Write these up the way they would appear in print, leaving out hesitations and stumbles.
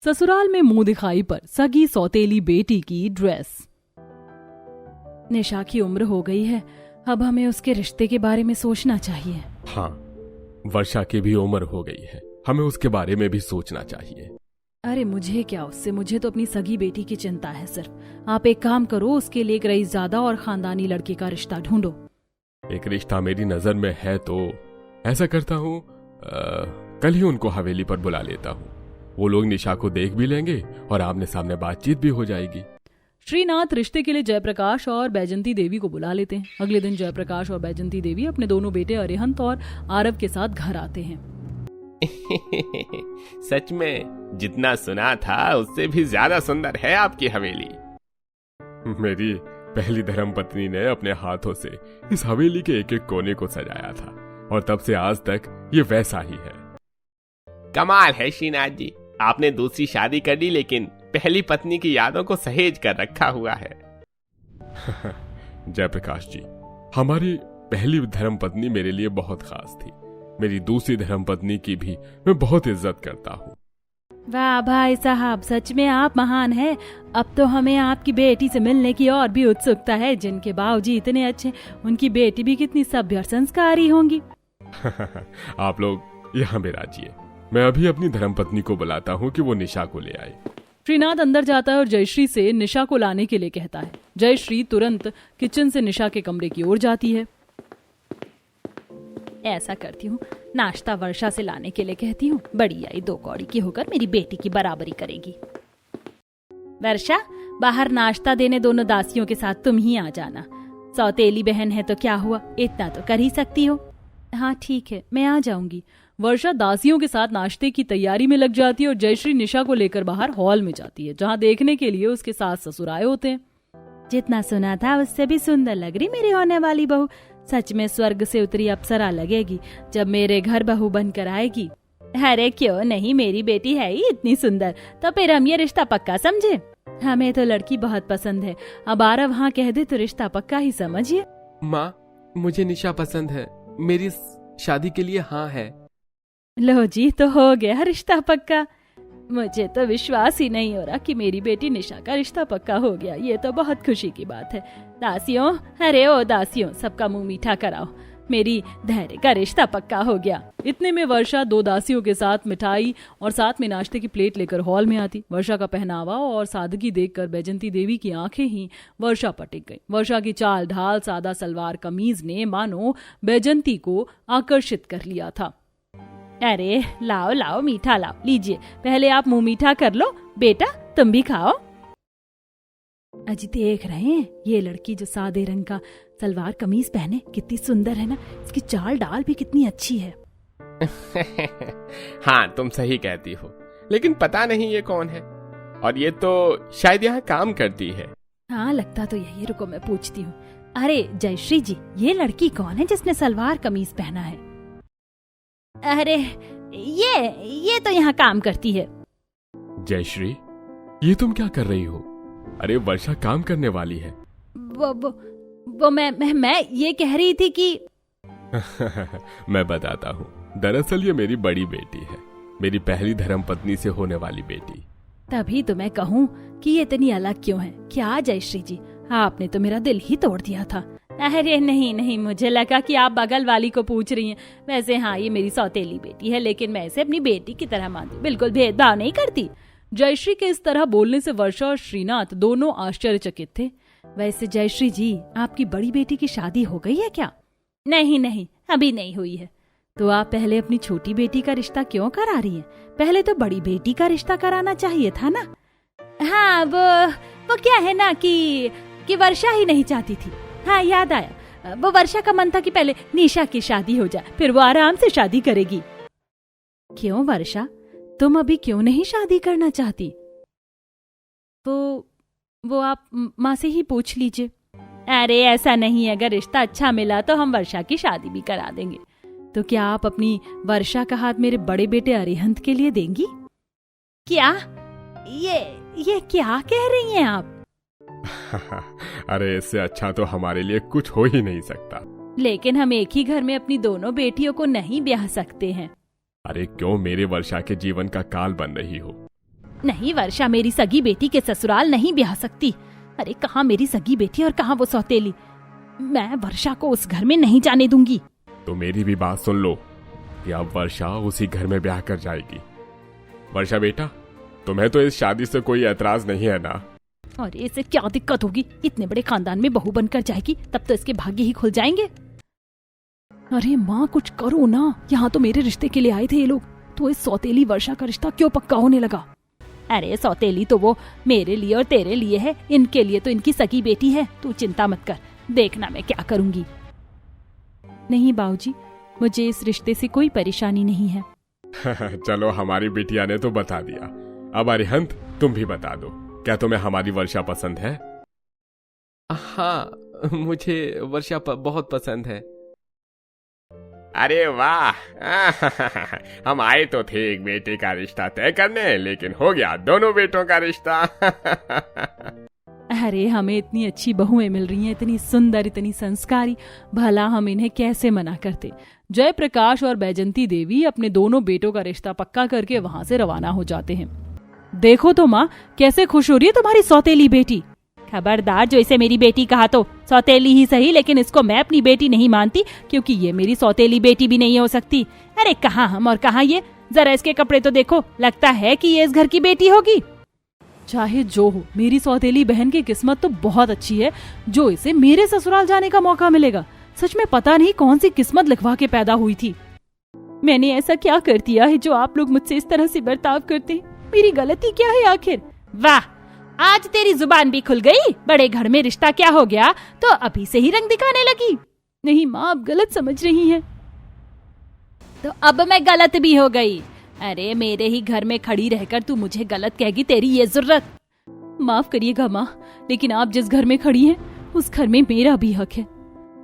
ससुराल में मुंह दिखाई पर सगी सौतेली बेटी की ड्रेस। निशा की उम्र हो गई है, अब हमें उसके रिश्ते के बारे में सोचना चाहिए। हाँ, वर्षा की भी उम्र हो गई है, हमें उसके बारे में भी सोचना चाहिए। अरे मुझे क्या उससे, मुझे तो अपनी सगी बेटी की चिंता है सिर्फ। आप एक काम करो, उसके लिए एक रईसज़ादा और खानदानी लड़के का रिश्ता ढूंढो। एक रिश्ता मेरी नजर में है तो ऐसा करता हूँ, कल ही उनको हवेली पर बुला लेता हूँ। वो लोग निशा को देख भी लेंगे और आमने सामने बातचीत भी हो जाएगी। श्रीनाथ रिश्ते के लिए जयप्रकाश और बैजंती देवी को बुला लेते हैं। अगले दिन जयप्रकाश और बैजंती देवी अपने दोनों बेटे अरिहंत और आरव के साथ घर आते हैं। सच में जितना सुना था उससे भी ज्यादा सुंदर है आपकी हवेली। मेरी पहली धर्मपत्नी ने अपने हाथों से इस हवेली के एक एक कोने को सजाया था और तब से आज तक ये वैसा ही है। कमाल है श्रीनाथ जी, आपने दूसरी शादी कर ली लेकिन पहली पत्नी की यादों को सहेज कर रखा हुआ है। जयप्रकाश जी, हमारी पहली धर्मपत्नी मेरे लिए बहुत खास थी। मेरी दूसरी धर्मपत्नी की भी मैं बहुत इज्जत करता हूँ। वाह भाई साहब, सच में आप महान हैं। अब तो हमें आपकी बेटी से मिलने की और भी उत्सुकता है। जिनके बाबूजी इतने अच्छे, उनकी बेटी भी कितनी सभ्य और संस्कारी होंगी। आप लोग यहाँ में राजिए, मैं अभी अपनी धर्मपत्नी को बुलाता हूँ कि वो निशा को ले आए। श्रीनाथ अंदर जाता है और जयश्री से निशा को लाने के लिए कहता है। जयश्री तुरंत किचन से निशा के कमरे की ओर जाती है। ऐसा करती हूँ, नाश्ता वर्षा से लाने के लिए कहती हूँ। बड़ी आई 2 कौड़ी की होकर मेरी बेटी की बराबरी करेगी। वर्षा, बाहर नाश्ता देने दोनों दासियों के साथ तुम ही आ जाना। सौतेली बहन है तो क्या हुआ, इतना तो कर ही सकती हो। हाँ ठीक है, मैं आ जाऊंगी। वर्षा दासियों के साथ नाश्ते की तैयारी में लग जाती है और जयश्री निशा को लेकर बाहर हॉल में जाती है, जहाँ देखने के लिए उसके सास ससुर आए होते हैं। जितना सुना था उससे भी सुंदर लग रही मेरी होने वाली बहू। सच में स्वर्ग से उतरी अप्सरा लगेगी जब मेरे घर बहू बनकर आएगी। अरे क्यों नहीं, मेरी बेटी है ही इतनी सुंदर, तो फिर हम ये रिश्ता पक्का समझे। हमें तो लड़की बहुत पसंद है, अब आरव हाँ कह दे तो रिश्ता पक्का ही समझिए। माँ, मुझे निशा पसंद है, मेरी शादी के लिए हाँ है। लो जी, तो हो गया रिश्ता पक्का। मुझे तो विश्वास ही नहीं हो रहा कि मेरी बेटी निशा का रिश्ता पक्का हो गया। ये तो बहुत खुशी की बात है। दासियों, अरे ओ दासियों, सबका मुंह मीठा कराओ, मेरी धैर्य का रिश्ता पक्का हो गया। इतने में वर्षा 2 दासियों के साथ मिठाई और साथ में नाश्ते की प्लेट लेकर हॉल में आती। वर्षा का पहनावा और सादगी देखकर बैजंती देवी की आंखें ही वर्षा पर टिक गई। वर्षा की चाल ढाल, सादा सलवार कमीज ने मानो बैजंती को आकर्षित कर लिया था। अरे लाओ लाओ, मीठा लाओ, लीजिए, पहले आप मुंह मीठा कर लो। बेटा तुम भी खाओ। अजी देख रहे हैं, ये लड़की जो सादे रंग का सलवार कमीज पहने कितनी सुंदर है ना, इसकी चाल डाल भी कितनी अच्छी है। हाँ तुम सही कहती हो, लेकिन पता नहीं ये कौन है, और ये तो शायद यहाँ काम करती है। हाँ लगता तो यही, रुको मैं पूछती हूँ। अरे जयश्री जी, ये लड़की कौन है जिसने सलवार कमीज पहना है? अरे ये तो यहाँ काम करती है। जयश्री, ये तुम क्या कर रही हो? अरे वर्षा काम करने वाली है। वो मैं ये कह रही थी कि मैं बताता हूँ, दरअसल ये मेरी बड़ी बेटी है, मेरी पहली धर्मपत्नी से होने वाली बेटी। तभी तो मैं कहूँ कि ये इतनी अलग क्यों है। क्या जयश्री जी, आपने तो मेरा दिल ही तोड़ दिया था। अरे नहीं नहीं, मुझे लगा कि आप बगल वाली को पूछ रही हैं। वैसे हाँ, ये मेरी सौतेली बेटी है, लेकिन मैं इसे अपनी बेटी की तरह मानती हूँ, बिल्कुल भेदभाव नहीं करती। जयश्री के इस तरह बोलने से वर्षा और श्रीनाथ दोनों आश्चर्यचकित थे। वैसे जयश्री जी, आपकी बड़ी बेटी की शादी हो गई है क्या? नहीं नहीं, अभी नहीं हुई है। तो आप पहले अपनी छोटी बेटी का रिश्ता क्यों करा रही हैं? पहले तो बड़ी बेटी का रिश्ता कराना चाहिए था ना। हाँ वो क्या है ना कि वर्षा ही नहीं चाहती थी। हाँ याद आया, वो वर्षा का मन था कि पहले निशा की शादी हो जाए, फिर वो आराम से शादी करेगी। क्यों वर्षा, तुम अभी क्यों नहीं शादी करना चाहती? वो आप माँ से ही पूछ लीजिए। अरे ऐसा नहीं है, अगर रिश्ता अच्छा मिला तो हम वर्षा की शादी भी करा देंगे। तो क्या आप अपनी वर्षा का हाथ मेरे बड़े बेटे अरिहंत के लिए देंगी? क्या ये क्या कह रही हैं आप? अरे इससे अच्छा तो हमारे लिए कुछ हो ही नहीं सकता। लेकिन हम एक ही घर में अपनी दोनों बेटियों को नहीं ब्याह सकते हैं। अरे क्यों मेरे वर्षा के जीवन का काल बन रही हो? नहीं वर्षा मेरी सगी बेटी के ससुराल नहीं ब्याह सकती। अरे कहाँ मेरी सगी बेटी और कहाँ वो सौतेली। मैं वर्षा को उस घर में नहीं जाने दूंगी। तो मेरी भी बात सुन लो कि अब वर्षा उसी घर में ब्याह कर जाएगी। वर्षा बेटा, तुम्हें तो इस शादी से कोई ऐतराज नहीं है ना? अरे इसे क्या दिक्कत होगी, इतने बड़े खानदान में बहू बनकर जाएगी, तब तो इसके भाग्य ही खुल जाएंगे। अरे माँ कुछ करो ना, यहाँ तो मेरे रिश्ते के लिए आए थे ये लोग, तो इस सौतेली वर्षा का रिश्ता क्यों पक्का होने लगा? अरे सौतेली तो वो मेरे लिए और तेरे लिए है, इनके लिए तो इनकी सगी बेटी है। तू चिंता मत कर, देखना मैं क्या करूंगी। नहीं बाबूजी, मुझे इस रिश्ते से कोई परेशानी नहीं है। चलो हमारी बिटिया ने तो बता दिया, अब अरिहंत तुम भी बता दो, क्या तुम्हें हमारी वर्षा पसंद है? हाँ, मुझे वर्षा बहुत पसंद है। अरे वाह हम आए तो थे एक बेटे का रिश्ता तय करने, लेकिन हो गया दोनों बेटों का रिश्ता। अरे हमें इतनी अच्छी बहुएं मिल रही हैं, इतनी सुंदर, इतनी संस्कारी, भला हम इन्हें कैसे मना करते। जयप्रकाश और बैजंती देवी अपने दोनों बेटों का रिश्ता पक्का करके वहां से रवाना हो जाते हैं। देखो तो माँ कैसे खुश हो रही है तुम्हारी सौतेली बेटी। खबरदार, जो इसे मेरी बेटी कहा तो सौतेली ही सही, लेकिन इसको मैं अपनी बेटी नहीं मानती, क्योंकि ये मेरी सौतेली बेटी भी नहीं हो सकती। अरे कहाँ हम और कहाँ ये, जरा इसके कपड़े तो देखो, लगता है कि ये इस घर की बेटी होगी। चाहे जो हो, मेरी सौतेली बहन की किस्मत तो बहुत अच्छी है जो इसे मेरे ससुराल जाने का मौका मिलेगा। सच में पता नहीं कौन सी किस्मत लिखवा के पैदा हुई थी। मैंने ऐसा क्या कर दिया है जो आप लोग मुझसे इस तरह से बर्ताव करते हैं? मेरी गलती क्या है आखिर? वाह, आज तेरी जुबान भी खुल गई। बड़े घर में रिश्ता क्या हो गया तो अभी से ही रंग दिखाने लगी। नहीं माँ, आप गलत समझ रही हैं। तो अब मैं गलत भी हो गई। अरे मेरे ही घर में खड़ी रहकर तू मुझे गलत कहेगी, तेरी ये जरूरत? माफ करिएगा माँ, लेकिन आप जिस घर में खड़ी हैं उस घर में मेरा भी हक है।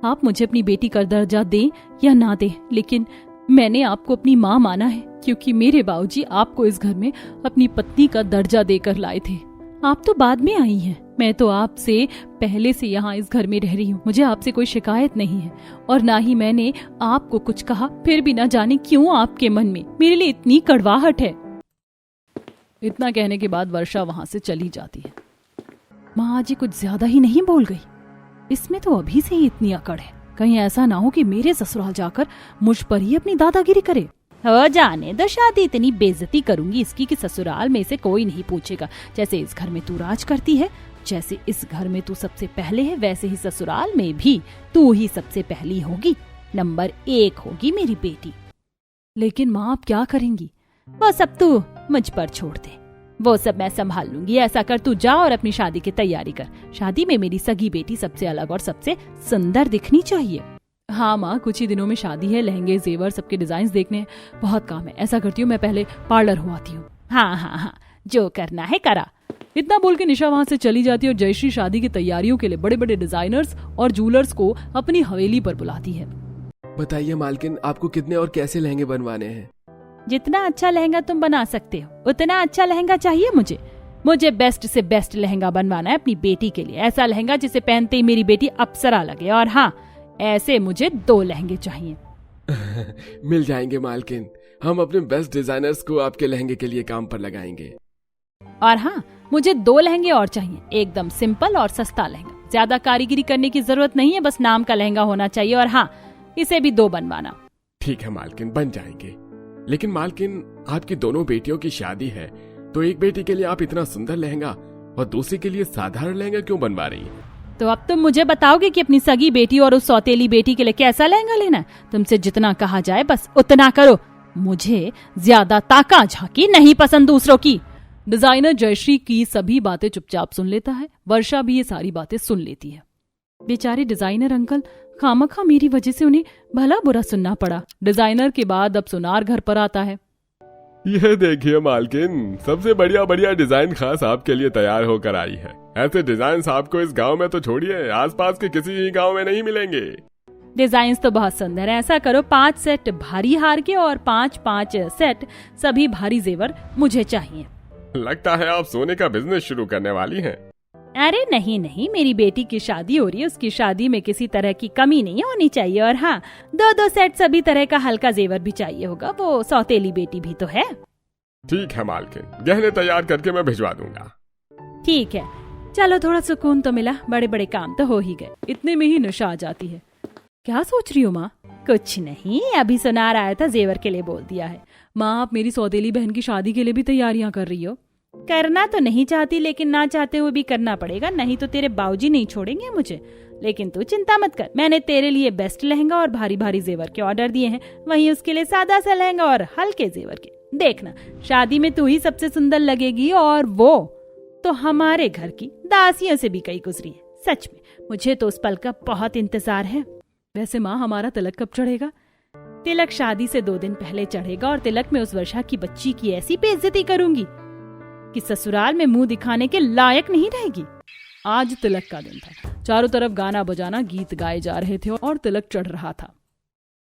आप मुझे अपनी बेटी का दर्जा दें या ना दें, लेकिन मैंने आपको अपनी माँ माना है, क्योंकि मेरे बाबूजी आपको इस घर में अपनी पत्नी का दर्जा देकर लाए थे। आप तो बाद में आई हैं। मैं तो आपसे पहले से यहाँ इस घर में रह रही हूँ, मुझे आपसे कोई शिकायत नहीं है, और ना ही मैंने आपको कुछ कहा। फिर भी ना जाने क्यों आपके मन में मेरे लिए इतनी कड़वाहट है। इतना कहने के बाद वर्षा वहां से चली जाती है। माँ आज कुछ ज्यादा ही नहीं बोल गई? इसमें तो अभी से ही इतनी अकड़ है, कहीं ऐसा ना हो कि मेरे ससुराल जाकर मुझ पर ही अपनी दादागिरी करे। हो जाने दो शादी, इतनी बेइज्जती करूंगी इसकी कि ससुराल में इसे कोई नहीं पूछेगा। जैसे इस घर में तू राज करती है, जैसे इस घर में तू सबसे पहले है, वैसे ही ससुराल में भी तू ही सबसे पहली होगी। नंबर 1 होगी मेरी बेटी। लेकिन माँ आप क्या करेंगी? वो सब तू मुझ पर छोड़ दे, वो सब मैं संभाल लूंगी। ऐसा कर, तू जा और अपनी शादी की तैयारी कर। शादी में मेरी सगी बेटी सबसे अलग और सबसे सुंदर दिखनी चाहिए। हाँ माँ, कुछ ही दिनों में शादी है, लहंगे जेवर सबके डिजाइन देखने हैं, बहुत काम है। ऐसा करती हूँ, मैं पहले पार्लर हो आती हूँ। हाँ हाँ हाँ, जो करना है करा। इतना बोल के निशा वहाँ से चली जाती है और जयश्री शादी की तैयारियों के लिए बड़े बड़े डिजाइनर्स और जूलर्स को अपनी हवेली पर बुलाती है। बताइए मालकिन, आपको कितने और कैसे लहंगे बनवाने हैं? जितना अच्छा लहंगा तुम बना सकते हो उतना अच्छा लहंगा चाहिए मुझे। मुझे बेस्ट से बेस्ट लहंगा बनवाना है अपनी बेटी के लिए, ऐसा लहंगा जिसे पहनते ही मेरी बेटी अप्सरा लगे। और हाँ, ऐसे मुझे 2 लहंगे चाहिए। मिल जाएंगे मालकिन, हम अपने बेस्ट डिजाइनर्स को आपके लहंगे के लिए काम पर लगाएंगे। और हाँ, मुझे 2 लहंगे और चाहिए, एकदम सिंपल और सस्ता लहंगा। ज्यादा कारीगरी करने की जरूरत नहीं है, बस नाम का लहंगा होना चाहिए। और हाँ, इसे भी 2 बनवाना। ठीक है मालकिन, बन जाएंगे। लेकिन मालकिन, आपकी दोनों बेटियों की शादी है, तो एक बेटी के लिए आप इतना सुंदर लहंगा और दूसरी के लिए साधारण लहंगा क्यों बनवा रही है? तो अब तुम मुझे बताओगे कि अपनी सगी बेटी और उस सौतेली बेटी के लिए कैसा लहंगा लेना है? तुमसे जितना कहा जाए बस उतना करो। मुझे ज्यादा ताका झांकी नहीं पसंद दूसरों की। डिजाइनर जयश्री की सभी बातें चुपचाप सुन लेता है। वर्षा भी ये सारी बातें सुन लेती है। बेचारे डिजाइनर अंकल, खामखा मेरी वजह से उन्हें भला बुरा सुनना पड़ा। डिजाइनर के बाद अब सुनार घर पर आता है। यह देखिए मालकिन, सबसे बढ़िया बढ़िया डिजाइन खास आपके लिए तैयार होकर आई है। ऐसे डिजाइन आपको इस गांव में तो छोड़िए, आसपास के किसी ही गांव में नहीं मिलेंगे। डिजाइन तो बहुत सुंदर है। ऐसा करो, 5 सेट भारी हार के और 5 सेट सभी भारी जेवर मुझे चाहिए। लगता है आप सोने का बिजनेस शुरू करने वाली हैं। अरे नहीं नहीं, मेरी बेटी की शादी हो रही है, उसकी शादी में किसी तरह की कमी नहीं होनी चाहिए। और हाँ, 2 सेट सभी तरह का हल्का जेवर भी चाहिए होगा, वो सौतेली बेटी भी तो है। ठीक है मालकिन, गहने तैयार करके मैं भिजवा दूंगा। ठीक है, चलो थोड़ा सुकून तो मिला, बड़े बड़े काम तो हो ही गए। इतने में ही निशा आ जाती है। क्या सोच रही हो माँ? कुछ नहीं, अभी सुनार आया था, जेवर के लिए बोल दिया है। माँ, आप मेरी सौतेली बहन की शादी के लिए भी तैयारियां कर रही हो? करना तो नहीं चाहती, लेकिन ना चाहते हुए भी करना पड़ेगा, नहीं तो तेरे बाबूजी नहीं छोड़ेंगे मुझे। लेकिन तू चिंता मत कर, मैंने तेरे लिए बेस्ट लहंगा और भारी भारी जेवर के ऑर्डर दिए हैं, वहीं उसके लिए सादा सा लहंगा और हल्के जेवर के। देखना, शादी में तू ही सबसे सुंदर लगेगी, और वो तो हमारे घर की दासियों से भी कई गुजरी है। सच में मुझे तो उस पल का बहुत इंतजार है। वैसे माँ, हमारा तिलक कब चढ़ेगा? तिलक शादी से 2 दिन पहले चढ़ेगा, और तिलक में उस वर्षा की बच्ची की ऐसी बेइज्जती करूंगी कि ससुराल में मुंह दिखाने के लायक नहीं रहेगी। आज तिलक का दिन था, चारों तरफ गाना बजाना, गीत गाए जा रहे थे और तिलक चढ़ रहा था।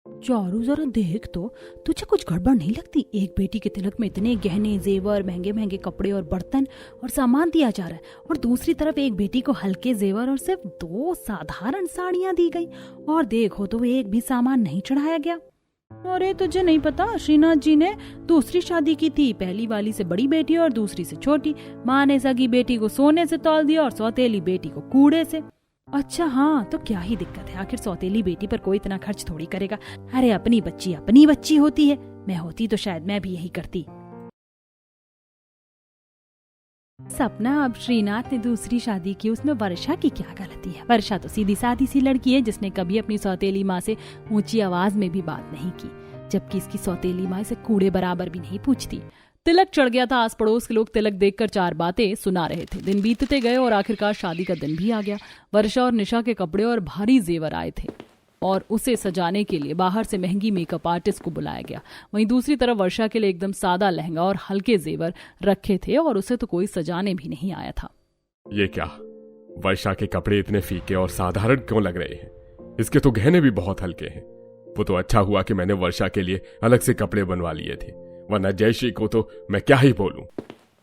चारू, जरा देख तो, तुझे कुछ गड़बड़ नहीं लगती? एक बेटी के तिलक में इतने गहने, जेवर, महंगे महंगे कपड़े और बर्तन और सामान दिया जा रहा है, और दूसरी तरफ एक बेटी को हल्के जेवर और सिर्फ 2 साधारण साड़ियां दी गई, और देखो तो एक भी सामान नहीं चढ़ाया गया। अरे तुझे नहीं पता, श्रीनाथ जी ने दूसरी शादी की थी, पहली वाली से बड़ी बेटी और दूसरी से छोटी। माँ ने सगी बेटी को सोने से तौल दिया और सौतेली बेटी को कूड़े से। अच्छा हाँ, तो क्या ही दिक्कत है, आखिर सौतेली बेटी पर कोई इतना खर्च थोड़ी करेगा। अरे अपनी बच्ची होती है, मैं होती तो शायद मैं भी यही करती। सपना, अब श्रीनाथ ने दूसरी शादी की, उसमें वर्षा की क्या गलती है? वर्षा तो सीधी सादी सी लड़की है, जिसने कभी अपनी सौतेली माँ से ऊंची आवाज में भी बात नहीं की, जबकि इसकी सौतेली माँ इसे कूड़े बराबर भी नहीं पूछती। तिलक चढ़ गया था, आस पड़ोस के लोग तिलक देखकर 4 बातें सुना रहे थे। दिन बीतते गए और आखिरकार शादी का दिन भी आ गया। वर्षा और निशा के कपड़े और भारी जेवर आए थे, और उसे सजाने के लिए बाहर से महंगी मेकअप आर्टिस्ट को बुलाया गया। वहीं दूसरी तरफ वर्षा के लिए एकदम सादा लहंगा और हल्के जेवर रखे थे, और उसे तो कोई सजाने भी नहीं आया था। ये क्या, वर्षा के कपड़े इतने फीके और साधारण क्यों लग रहे हैं? इसके तो गहने भी बहुत हल्के हैं। वो तो अच्छा हुआ कि मैंने वर्षा के लिए अलग से कपड़े बनवा लिए थे, वरना जयश्री को तो मैं क्या ही बोलूं।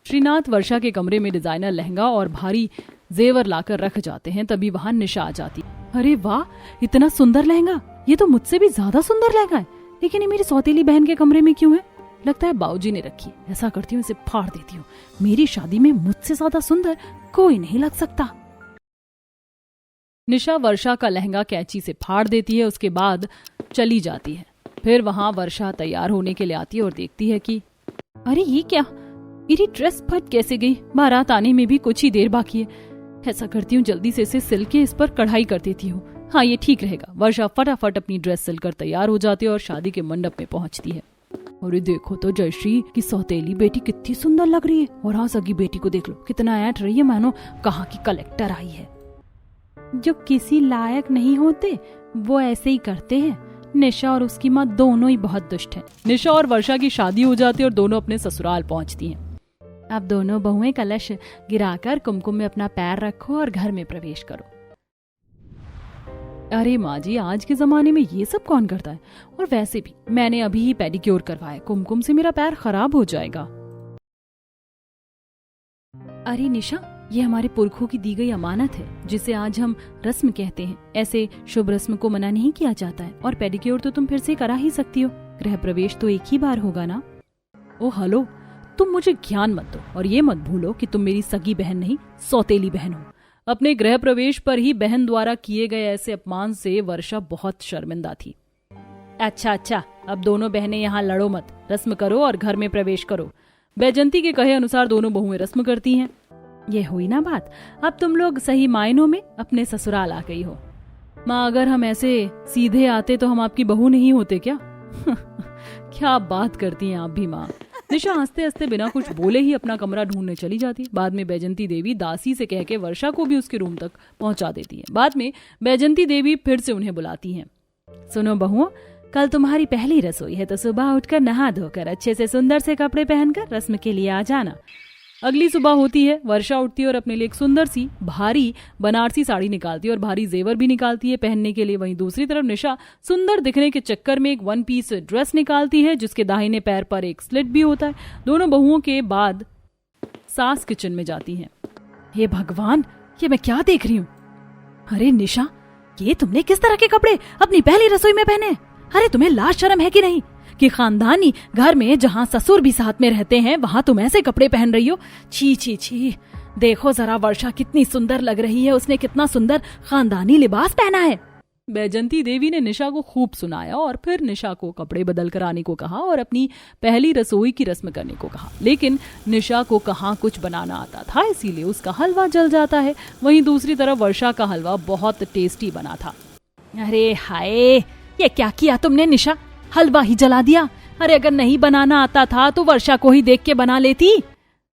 श्रीनाथ वर्षा के कमरे में डिजाइनर लहंगा और भारी जेवर लाकर रख जाते हैं, तभी वहां निशा आ जाती। अरे वाह, इतना सुंदर लहंगा, ये तो मुझसे भी ज्यादा सुंदर लहंगा है, लेकिन ये मेरी सौतेली बहन के कमरे में क्यों है? लगता है बाबूजी ने रखी। ऐसा करती हूँ, इसे फाड़ देती हूँ। मेरी शादी में मुझसे ज्यादा सुंदर कोई नहीं लग सकता। निशा वर्षा का लहंगा कैंची से फाड़ देती है, उसके बाद चली जाती है। फिर वहां वर्षा तैयार होने के लिए आती है और देखती है कि अरे ये क्या, मेरी ड्रेस फट कैसे गई? बारात आने में भी कुछ ही देर बाकी है। ऐसा करती हूँ, जल्दी से इसे सिल के इस पर कढ़ाई कर देती हूँ। हाँ, ये ठीक रहेगा। वर्षा फटाफट अपनी ड्रेस सिलकर तैयार हो जाती है और शादी के मंडप में पहुंचती है। और देखो तो जयश्री की सौतेली बेटी कितनी सुंदर लग रही है, और हाँ, सगी बेटी को देख लो, कितना ऐंठ रही है, मानो कहाँ की कलेक्टर आई है। जो किसी लायक नहीं होते वो ऐसे ही करते हैं। निशा और उसकी माँ दोनों ही बहुत दुष्ट हैं। निशा और वर्षा की शादी हो जाती है और दोनों अपने ससुराल पहुंचती हैं। अब दोनों बहुएं कलश गिराकर कुमकुम में अपना पैर रखो और घर में प्रवेश करो। अरे माँ जी, आज के जमाने में ये सब कौन करता है? और वैसे भी मैंने अभी ही पेडिक्योर करवाया, कुमकुम से मेरा पैर खराब हो जाएगा। अरे निशा, ये हमारे पुरखों की दी गई अमानत है, जिसे आज हम रस्म कहते हैं। ऐसे शुभ रस्म को मना नहीं किया जाता है, और पेडिक्योर तो तुम फिर से करा ही सकती हो। गृह प्रवेश तो एक ही बार होगा ना। ओ हेलो, तुम मुझे ज्ञान मत दो, और ये मत भूलो कि तुम मेरी सगी बहन नहीं, सौतेली बहन हो। अपने गृह प्रवेश पर ही बहन द्वारा किए गए ऐसे अपमान से वर्षा बहुत शर्मिंदा थी। अच्छा, अब दोनों बहनें यहाँ लड़ो मत, रस्म करो और घर में प्रवेश करो। बैजंती के कहे अनुसार दोनों बहुएं रस्म करती हैं। ये हुई ना बात, अब तुम लोग सही मायनों में अपने ससुराल आ गई हो। माँ, अगर हम ऐसे सीधे आते तो हम आपकी बहू नहीं होते क्या? क्या बात करती हैं आप भी माँ। निशा हंसते हंसते बिना कुछ बोले ही अपना कमरा ढूंढने चली जाती है। बाद में बैजंती देवी दासी से कह के वर्षा को भी उसके रूम तक पहुंचा देती है। बाद में बैजंती देवी फिर से उन्हें बुलाती हैं। सुनो बहुओं, कल तुम्हारी पहली रसोई है, तो सुबह उठकर नहा धोकर अच्छे से सुंदर से कपड़े पहनकर रस्म के लिए आ जाना। अगली सुबह होती है, वर्षा उठती है और अपने लिए एक सुंदर सी भारी बनारसी साड़ी निकालती है और भारी जेवर भी निकालती है पहनने के लिए। वहीं दूसरी तरफ निशा सुंदर दिखने के चक्कर में एक 1 पीस ड्रेस निकालती है, जिसके दाहिने पैर पर एक स्लिट भी होता है। दोनों बहुओं के बाद सास किचन में जाती हैं। हे भगवान, ये मैं क्या देख रही हूँ? अरे निशा, ये तुमने किस तरह के कपड़े अपनी पहली रसोई में पहने? अरे तुम्हें लाज शर्म है कि नहीं? कि खानदानी घर में जहाँ ससुर भी साथ में रहते हैं वहाँ तुम ऐसे कपड़े पहन रही हो। छी छी छी, देखो जरा वर्षा कितनी सुंदर लग रही है, उसने कितना सुंदर खानदानी लिबास पहना है। बैजंती देवी ने निशा को खूब सुनाया और फिर निशा को कपड़े बदल कर आने को कहा और अपनी पहली रसोई की रस्म करने को कहा। लेकिन निशा को कहाँ कुछ बनाना आता था, इसीलिए उसका हलवा जल जाता है। वहीं दूसरी तरफ वर्षा का हलवा बहुत टेस्टी बना था। अरे हाय, ये क्या किया तुमने निशा, हलवा ही जला दिया। अरे अगर नहीं बनाना आता था तो वर्षा को ही देख के बना लेती।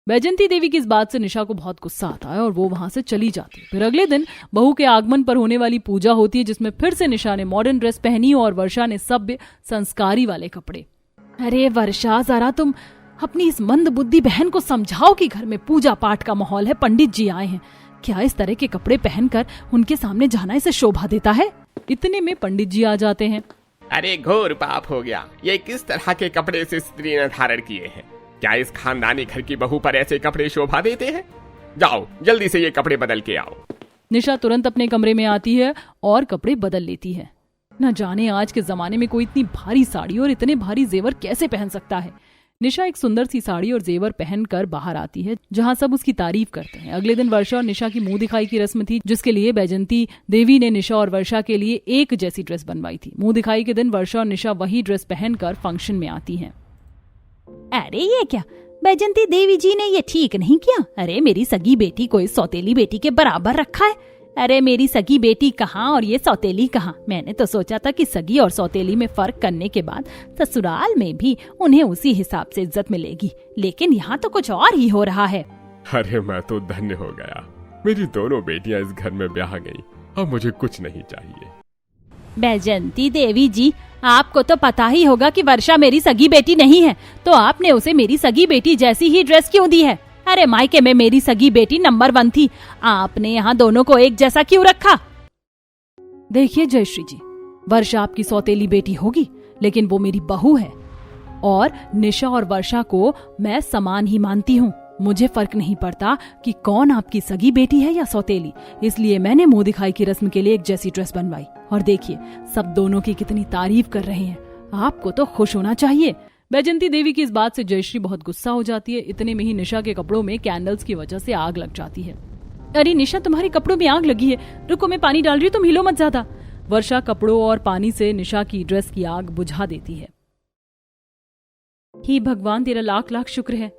बैजंती देवी की इस बात से निशा को बहुत गुस्सा आता है और वो वहां से चली जाती है। फिर अगले दिन बहू के आगमन पर होने वाली पूजा होती है, जिसमें फिर से निशा ने मॉडर्न ड्रेस पहनी और वर्षा ने सभ्य संस्कारी वाले कपड़े। अरे वर्षा, जरा तुम अपनी इस मंद बुद्धि बहन को समझाओ कि घर में पूजा पाठ का माहौल है, पंडित जी आए हैं। क्या इस तरह के कपड़े पहनकर उनके सामने जाना इसे शोभा देता है? इतने में पंडित जी आ जाते हैं। अरे घोर पाप हो गया, ये किस तरह के कपड़े से स्त्री ने धारण किए हैं? क्या इस खानदानी घर की बहू पर ऐसे कपड़े शोभा देते हैं? जाओ जल्दी से ये कपड़े बदल के आओ। निशा तुरंत अपने कमरे में आती है और कपड़े बदल लेती है। न जाने आज के जमाने में कोई इतनी भारी साड़ी और इतने भारी जेवर कैसे पहन सकता है। निशा एक सुंदर सी साड़ी और जेवर पहनकर बाहर आती है, जहां सब उसकी तारीफ करते हैं। अगले दिन वर्षा और निशा की मुंह दिखाई की रस्म थी, जिसके लिए बैजंती देवी ने निशा और वर्षा के लिए एक जैसी ड्रेस बनवाई थी। मुंह दिखाई के दिन वर्षा और निशा वही ड्रेस पहनकर फंक्शन में आती हैं। अरे ये क्या, बैजंती देवी जी ने ये ठीक नहीं किया। अरे मेरी सगी बेटी को इस सौतेली बेटी के बराबर रखा है। अरे मेरी सगी बेटी कहाँ और ये सौतेली कहाँ? मैंने तो सोचा था कि सगी और सौतेली में फर्क करने के बाद ससुराल में भी उन्हें उसी हिसाब से इज्जत मिलेगी, लेकिन यहाँ तो कुछ और ही हो रहा है। अरे मैं तो धन्य हो गया, मेरी दोनों बेटियां इस घर में ब्याह गई, अब मुझे कुछ नहीं चाहिए। बैजंती देवी जी, आपको तो पता ही होगा कि वर्षा मेरी सगी बेटी नहीं है, तो आपने उसे मेरी सगी बेटी जैसी ही ड्रेस क्यों दी है? अरे मायके में मेरी सगी बेटी नंबर 1 थी, आपने यहाँ दोनों को एक जैसा क्यों रखा? देखिए जयश्री जी, वर्षा आपकी सौतेली बेटी होगी, लेकिन वो मेरी बहू है और निशा और वर्षा को मैं समान ही मानती हूँ। मुझे फर्क नहीं पड़ता कि कौन आपकी सगी बेटी है या सौतेली, इसलिए मैंने मुंह दिखाई की रस्म के लिए एक जैसी ड्रेस बनवाई। और देखिए सब दोनों की कितनी तारीफ कर रहे हैं, आपको तो खुश होना चाहिए। बैजंती देवी की इस बात से जयश्री बहुत गुस्सा हो जाती है। इतने में ही निशा के कपड़ों में कैंडल्स की वजह से आग लग जाती है। अरे निशा, तुम्हारे कपड़ों में आग लगी है, रुको मैं पानी डाल रही हूँ, तुम हिलो मत ज्यादा। वर्षा कपड़ों और पानी से निशा की ड्रेस की आग बुझा देती है। हे भगवान, तेरा लाख लाख शुक्र है,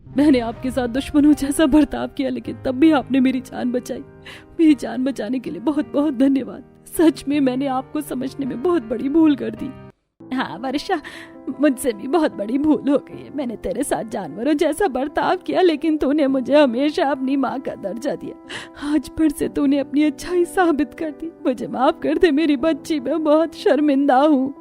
मैंने आपके साथ दुश्मनों जैसा बर्ताव किया, लेकिन तब भी आपने मेरी जान बचाई। मेरी जान बचाने के लिए बहुत बहुत धन्यवाद। सच में मैंने आपको समझने में बहुत बड़ी भूल कर दी। हाँ वर्षा, मुझसे भी बहुत बड़ी भूल हो गई है। मैंने तेरे साथ जानवरों जैसा बर्ताव किया, लेकिन तूने मुझे हमेशा अपनी माँ का दर्जा दिया। आज फिर से तूने अपनी अच्छाई साबित कर दी। मुझे माफ कर दे मेरी बच्ची, मैं बहुत शर्मिंदा हूँ।